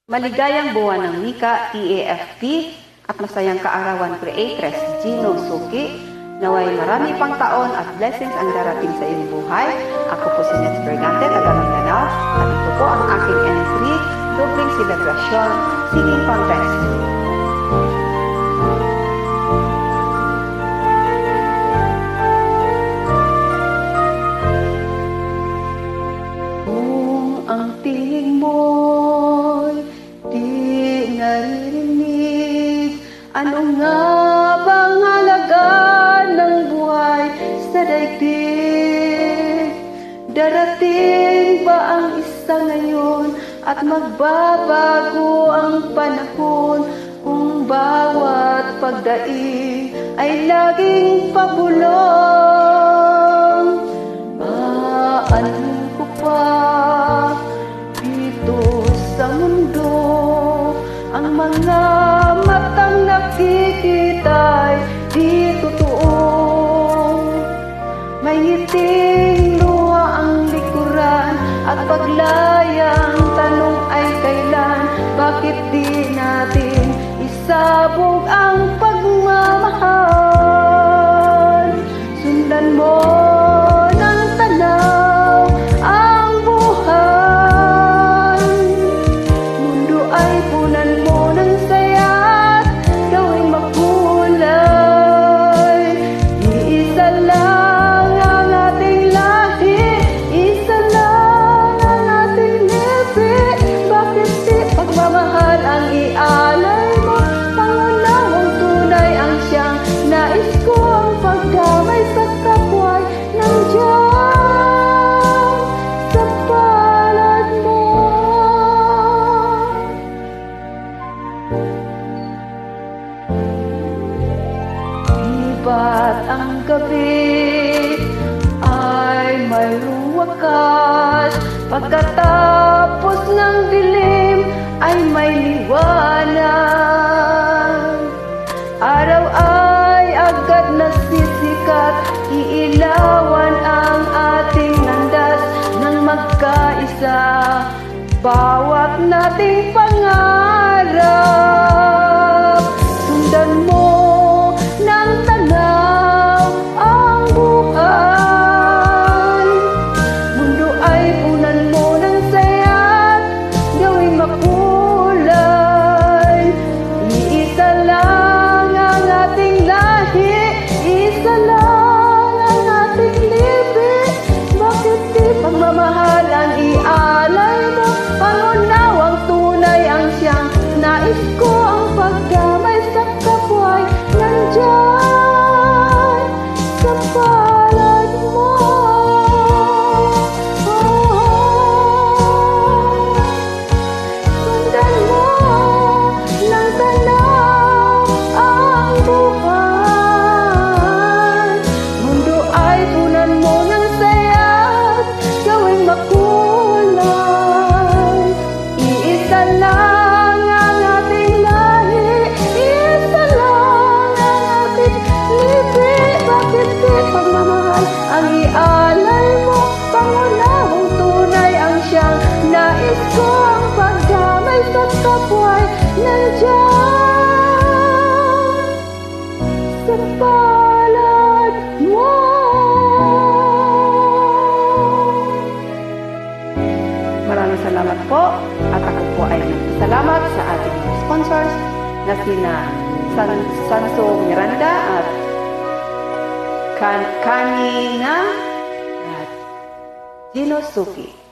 Maligayang buwan ng wika, EAFP, at masayang kaarawan creatress Gino Suki. Naway marami pang taon at blessings ang darating sa iyong buhay. Ako po si Nets Bergante, taga Mindanao, at ito po ang aking N3 Dubling Celebration Singing Contest. Kung ang tingin mo'y di naririnig, ano nga bang halaga ng buhay sa daigdig? Darating ba ang isa ngayon at magbabago ang panahon kung bawat pagdaig ay laging pabulong? Maanin ko pa dito sa mundo ang mga matang nakikita'y di totoo. May ngiting luha ang likuran at paglayang tanong ay kailan. Bakit di natin isabog ang pagmamahal? Sundan mo ng tanaw ang buhay. Mundo ay punan mo ng saya at gawing makulay. Iisa lang ang ating lahi, isa lang ang ating lipi. Bakit di pagmamahal ang ialay mo? Pangunahing tunay ang siyang nais ko, ang pagdamay sa kapwa'y nandiyan sa palad mo. Di ba't ang gabi ay mayroong wakas? Pagkatapos ng dilim ay may liwanag. Araw ay agad nasisikat, iilawan ang ating landas ng magkaisa. Bawat nating pangarap, sundan mo ng tanaw ang buhay. Mundo ay punan mo ng saya at gawing makulay. Iisa lang ang ating lahi, isa lang ang ating lipi. Bakit di pagmamahal ang ialay mo? Pangunawang tunay ang siyang nais ko, ang pagdamay sa kapwa'y nandyan sa palad mo. Sundan mo ng tanaw ang buhay. Mundo ay punan mo ng saya at gawing makulay. Iisa lang ang ating lahi, isa lang ang ating lipi. Bakit di pagmamahal ang ialay mo? Pangunahing tunay ang siyang nais ko, ang pagdamay sa kapwa'y nandyan sa palad mo. Maraming salamat po, at ako po ay nagpasalamat sa ating mga sponsors na sina Sanso Miranda at Kanina at Gino Suki.